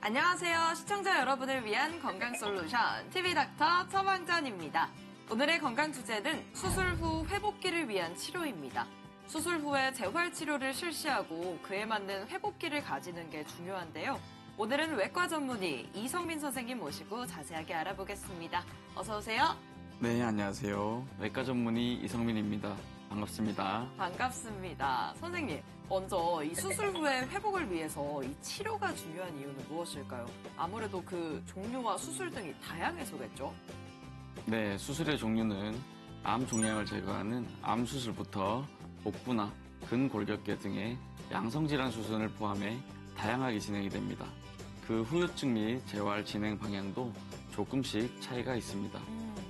안녕하세요. 시청자 여러분을 위한 건강솔루션 TV닥터 처방전입니다. 오늘의 건강 주제는 수술 후 회복기를 위한 치료입니다. 수술 후에 재활치료를 실시하고 그에 맞는 회복기를 가지는 게 중요한데요. 오늘은 외과 전문의 이성민 선생님 모시고 자세하게 알아보겠습니다. 어서 오세요. 네, 안녕하세요. 외과 전문의 이성민입니다. 반갑습니다. 반갑습니다. 선생님, 먼저 이 수술 후에 회복을 위해서 이 치료가 중요한 이유는 무엇일까요? 아무래도 그 종류와 수술 등이 다양해서겠죠? 네, 수술의 종류는 암 종양을 제거하는 암 수술부터 복부나 근골격계 등의 양성질환 수술을 포함해 다양하게 진행이 됩니다. 그 후유증 및 재활 진행 방향도 조금씩 차이가 있습니다.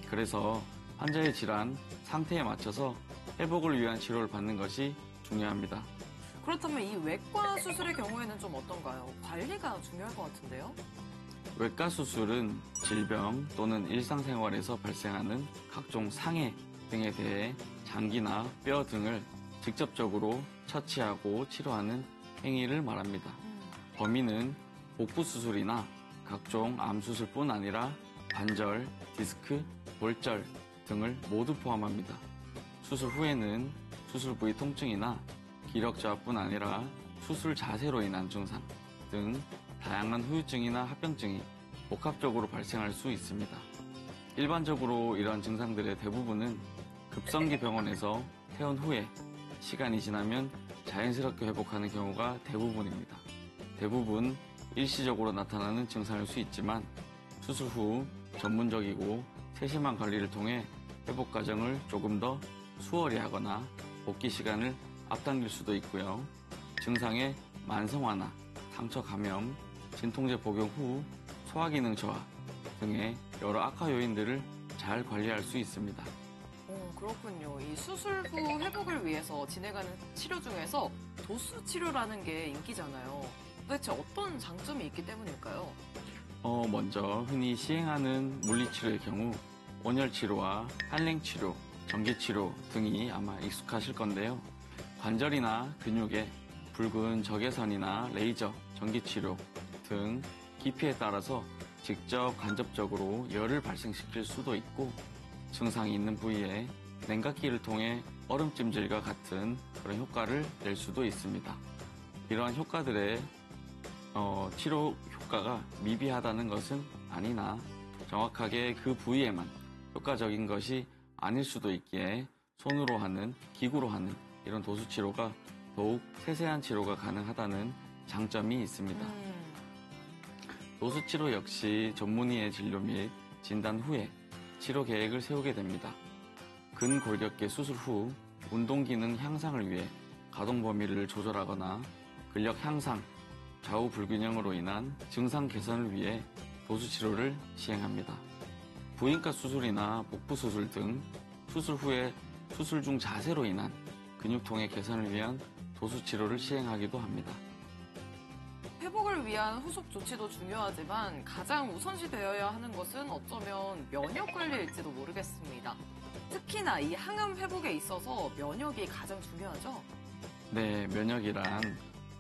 그래서 환자의 질환, 상태에 맞춰서 회복을 위한 치료를 받는 것이 중요합니다. 그렇다면 이 외과 수술의 경우에는 좀 어떤가요? 관리가 중요할 것 같은데요? 외과 수술은 질병 또는 일상생활에서 발생하는 각종 상해 등에 대해 장기나 뼈 등을 직접적으로 처치하고 치료하는 행위를 말합니다. 범위는 복부 수술이나 각종 암 수술뿐 아니라 관절, 디스크, 골절 등을 모두 포함합니다. 수술 후에는 수술 부위 통증이나 기력저하뿐 아니라 수술 자세로 인한 증상 등 다양한 후유증이나 합병증이 복합적으로 발생할 수 있습니다. 일반적으로 이러한 증상들의 대부분은 급성기 병원에서 퇴원 후에 시간이 지나면 자연스럽게 회복하는 경우가 대부분입니다. 대부분 일시적으로 나타나는 증상일 수 있지만 수술 후 전문적이고 세심한 관리를 통해 회복 과정을 조금 더 수월히 하거나 복귀 시간을 앞당길 수도 있고요. 증상의 만성화나 상처 감염, 진통제 복용 후 소화기능 저하 등의 여러 악화 요인들을 잘 관리할 수 있습니다. 그렇군요. 이 수술 후 회복을 위해서 진행하는 치료 중에서 도수 치료라는 게 인기잖아요. 도대체 어떤 장점이 있기 때문일까요? 먼저 흔히 시행하는 물리치료의 경우 온열치료와 한랭치료, 전기치료 등이 아마 익숙하실 건데요. 관절이나 근육에 붉은 적외선이나 레이저, 전기치료 등 깊이에 따라서 직접 간접적으로 열을 발생시킬 수도 있고 증상이 있는 부위에 냉각기를 통해 얼음찜질과 같은 그런 효과를 낼 수도 있습니다. 이러한 효과들의 치료 효과가 미비하다는 것은 아니나 정확하게 그 부위에만 효과적인 것이 아닐 수도 있기에 손으로 하는, 기구로 하는 이런 도수치료가 더욱 세세한 치료가 가능하다는 장점이 있습니다. 도수치료 역시 전문의의 진료 및 진단 후에 치료 계획을 세우게 됩니다. 근골격계 수술 후 운동기능 향상을 위해 가동 범위를 조절하거나 근력 향상, 좌우 불균형으로 인한 증상 개선을 위해 도수치료를 시행합니다. 부인과 수술이나 복부 수술 등 수술 후에 수술 중 자세로 인한 근육통의 개선을 위한 도수치료를 시행하기도 합니다. 회복을 위한 후속 조치도 중요하지만 가장 우선시되어야 하는 것은 어쩌면 면역 관리일지도 모르겠습니다. 특히나 이 항암 회복에 있어서 면역이 가장 중요하죠? 네, 면역이란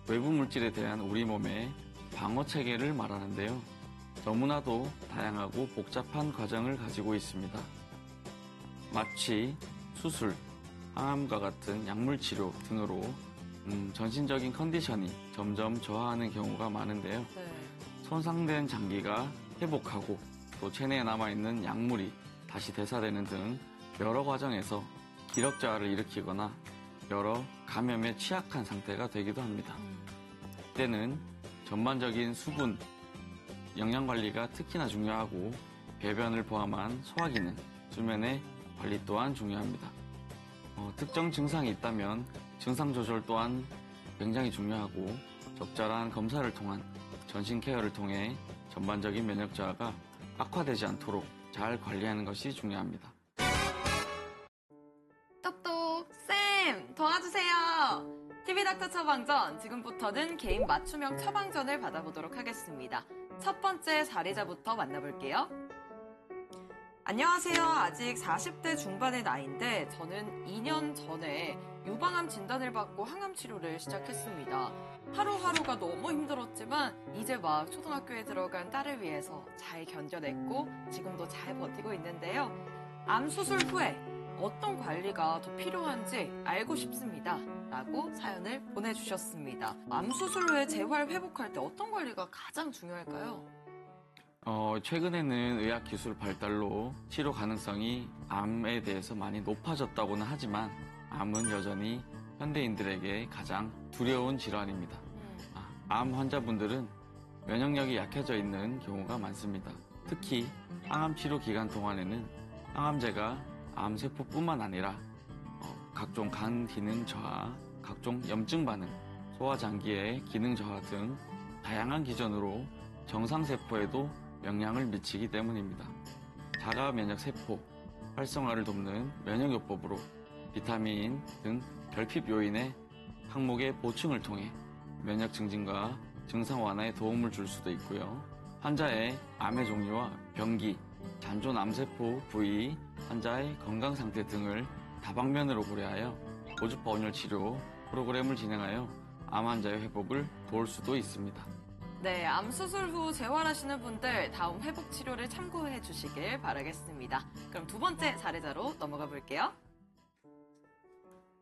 외부 물질에 대한 우리 몸의 방어 체계를 말하는데요. 너무나도 다양하고 복잡한 과정을 가지고 있습니다. 마취, 수술, 항암과 같은 약물 치료 등으로 전신적인 컨디션이 점점 저하하는 경우가 많은데요. 손상된 장기가 회복하고 또 체내에 남아있는 약물이 다시 대사되는 등 여러 과정에서 기력 저하를 일으키거나 여러 감염에 취약한 상태가 되기도 합니다. 이때는 전반적인 수분, 영양 관리가 특히나 중요하고 배변을 포함한 소화기능, 수면의 관리 또한 중요합니다. 특정 증상이 있다면 증상 조절 또한 굉장히 중요하고 적절한 검사를 통한 전신 케어를 통해 전반적인 면역 저하가 악화되지 않도록 잘 관리하는 것이 중요합니다. 똑똑 쌤 도와주세요. TV닥터 처방전 지금부터는 개인 맞춤형 처방전을 받아보도록 하겠습니다. 첫 번째 사례자부터 만나볼게요. 안녕하세요. 아직 40대 중반의 나이인데 저는 2년 전에 유방암 진단을 받고 항암 치료를 시작했습니다. 하루하루가 너무 힘들었지만 이제 막 초등학교에 들어간 딸을 위해서 잘 견뎌냈고 지금도 잘 버티고 있는데요. 암 수술 후에 어떤 관리가 더 필요한지 알고 싶습니다. 라고 사연을 보내주셨습니다. 암 수술 후에 재활 회복할 때 어떤 관리가 가장 중요할까요? 최근에는 의학 기술 발달로 치료 가능성이 암에 대해서 많이 높아졌다고는 하지만 암은 여전히 현대인들에게 가장 두려운 질환입니다. 암 환자분들은 면역력이 약해져 있는 경우가 많습니다. 특히 항암 치료 기간 동안에는 항암제가 암세포뿐만 아니라 각종 간 기능 저하, 각종 염증 반응, 소화장기의 기능 저하 등 다양한 기전으로 정상세포에도 영향을 미치기 때문입니다. 자가 면역 세포 활성화를 돕는 면역요법으로 비타민 등 결핍 요인의 항목의 보충을 통해 면역 증진과 증상 완화에 도움을 줄 수도 있고요. 환자의 암의 종류와 병기, 잔존 암세포 부위, 환자의 건강 상태 등을 다방면으로 고려하여 고주파 온열 치료 프로그램을 진행하여 암 환자의 회복을 도울 수도 있습니다. 네, 암 수술 후 재활하시는 분들 다음 회복 치료를 참고해 주시길 바라겠습니다. 그럼 두 번째 사례자로 넘어가 볼게요.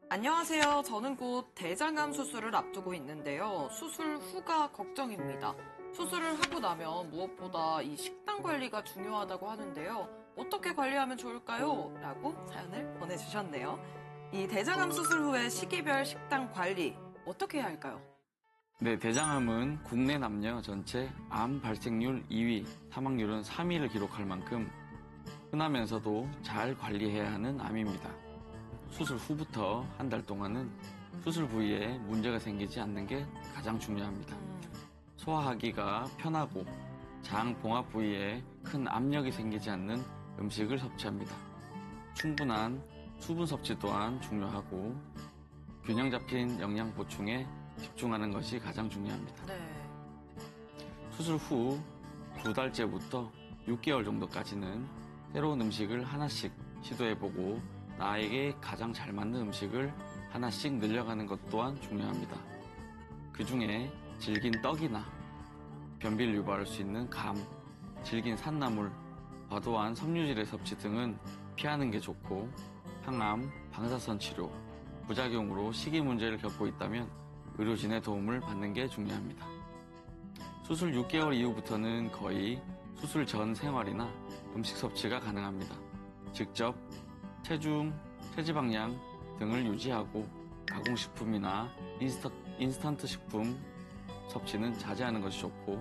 안녕하세요. 저는 곧 대장암 수술을 앞두고 있는데요. 수술 후가 걱정입니다. 수술을 하고 나면 무엇보다 이 식단 관리가 중요하다고 하는데요. 어떻게 관리하면 좋을까요? 라고 사연을 보내주셨네요. 이 대장암 수술 후에 시기별 식단 관리 어떻게 해야 할까요? 네, 대장암은 국내 남녀 전체 암 발생률 2위, 사망률은 3위를 기록할 만큼 흔하면서도 잘 관리해야 하는 암입니다. 수술 후부터 한 달 동안은 수술 부위에 문제가 생기지 않는 게 가장 중요합니다. 소화하기가 편하고 장 봉합 부위에 큰 압력이 생기지 않는 음식을 섭취합니다. 충분한 수분 섭취 또한 중요하고 균형 잡힌 영양 보충에 집중하는 것이 가장 중요합니다. 네. 수술 후 2달째부터 6개월 정도까지는 새로운 음식을 하나씩 시도해보고 나에게 가장 잘 맞는 음식을 하나씩 늘려가는 것 또한 중요합니다. 그 중에 질긴 떡이나 변비를 유발할 수 있는 감, 질긴 산나물, 과도한 섬유질의 섭취 등은 피하는 게 좋고 항암, 방사선 치료, 부작용으로 식이 문제를 겪고 있다면 의료진의 도움을 받는 게 중요합니다. 수술 6개월 이후부터는 거의 수술 전 생활이나 음식 섭취가 가능합니다. 직접 체중, 체지방량 등을 유지하고 가공식품이나 인스턴트 식품 섭취는 자제하는 것이 좋고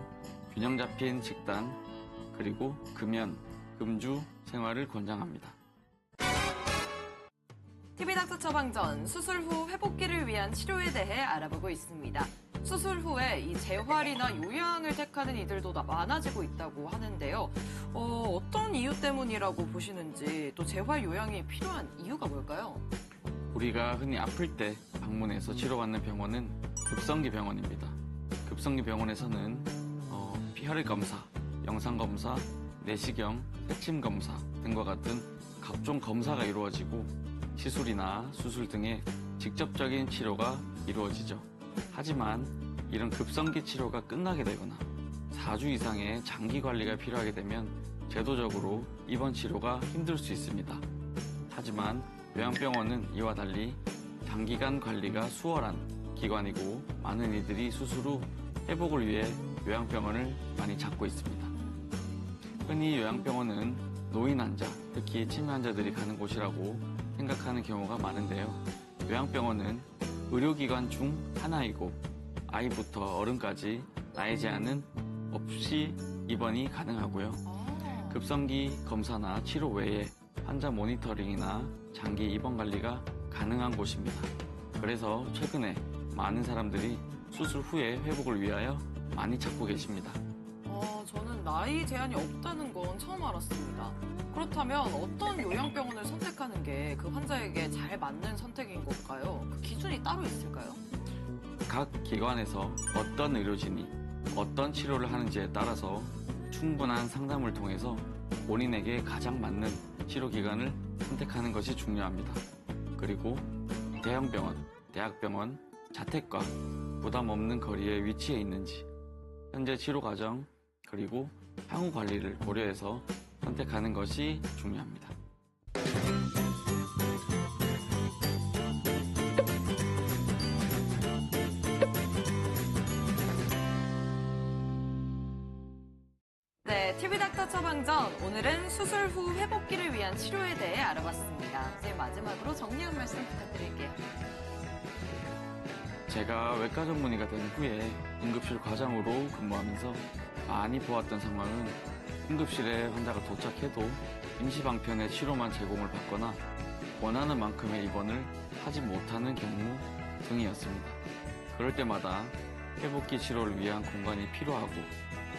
균형 잡힌 식단 그리고 금연, 금주 생활을 권장합니다. TV닥터 처방전 수술 후 회복기를 위한 치료에 대해 알아보고 있습니다. 수술 후에 이 재활이나 요양을 택하는 이들도 많아지고 있다고 하는데요. 어떤 이유 때문이라고 보시는지 또 재활 요양이 필요한 이유가 뭘까요? 우리가 흔히 아플 때 방문해서 치료받는 병원은 급성기 병원입니다. 급성기 병원에서는 피혈액 검사, 영상 검사, 내시경, 새침 검사 등과 같은 각종 검사가 이루어지고 시술이나 수술 등의 직접적인 치료가 이루어지죠. 하지만 이런 급성기 치료가 끝나게 되거나 4주 이상의 장기 관리가 필요하게 되면 제도적으로 입원 치료가 힘들 수 있습니다. 하지만 요양병원은 이와 달리 장기간 관리가 수월한 기관이고 많은 이들이 수술 후 회복을 위해 요양병원을 많이 찾고 있습니다. 흔히 요양병원은 노인 환자, 특히 치매 환자들이 가는 곳이라고 생각하는 경우가 많은데요. 요양병원은 의료기관 중 하나이고 아이부터 어른까지 나이 제한은 없이 입원이 가능하고요. 급성기 검사나 치료 외에 환자 모니터링이나 장기 입원 관리가 가능한 곳입니다. 그래서 최근에 많은 사람들이 수술 후에 회복을 위하여 많이 찾고 계십니다. 저는 나이 제한이 없다는 건 처음 알았습니다. 그렇다면 어떤 요양병원을 선택하는 게 그 환자에게 잘 맞는 선택인 걸까요? 그 기준이 따로 있을까요? 각 기관에서 어떤 의료진이 어떤 치료를 하는지에 따라서 충분한 상담을 통해서 본인에게 가장 맞는 치료기관을 선택하는 것이 중요합니다. 그리고 대형병원, 대학병원, 자택과 부담 없는 거리에 위치해 있는지, 현재 치료 과정, 그리고 향후 관리를 고려해서 선택하는 것이 중요합니다. 네, TV닥터 처방전. 오늘은 수술 후 회복기를 위한 치료에 대해 알아봤습니다. 선생님, 마지막으로 정리 한 말씀 부탁드릴게요. 제가 외과 전문의가 된 후에 응급실 과장으로 근무하면서 많이 보았던 상황은 응급실에 환자가 도착해도 임시방편의 치료만 제공을 받거나 원하는 만큼의 입원을 하지 못하는 경우 등이었습니다. 그럴 때마다 회복기 치료를 위한 공간이 필요하고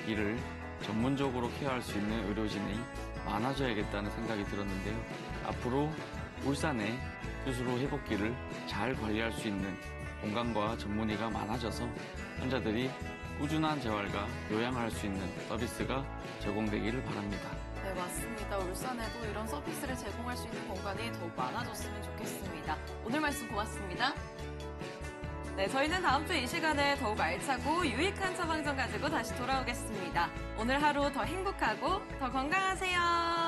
이를 전문적으로 케어할 수 있는 의료진이 많아져야겠다는 생각이 들었는데요. 앞으로 울산에 수술 후 회복기를 잘 관리할 수 있는 공간과 전문의가 많아져서 환자들이 꾸준한 재활과 요양을 할 수 있는 서비스가 제공되기를 바랍니다. 네, 맞습니다. 울산에도 이런 서비스를 제공할 수 있는 공간이 더욱 많아졌으면 좋겠습니다. 오늘 말씀 고맙습니다. 네, 저희는 다음 주 이 시간에 더욱 알차고 유익한 처방전 가지고 다시 돌아오겠습니다. 오늘 하루 더 행복하고 더 건강하세요.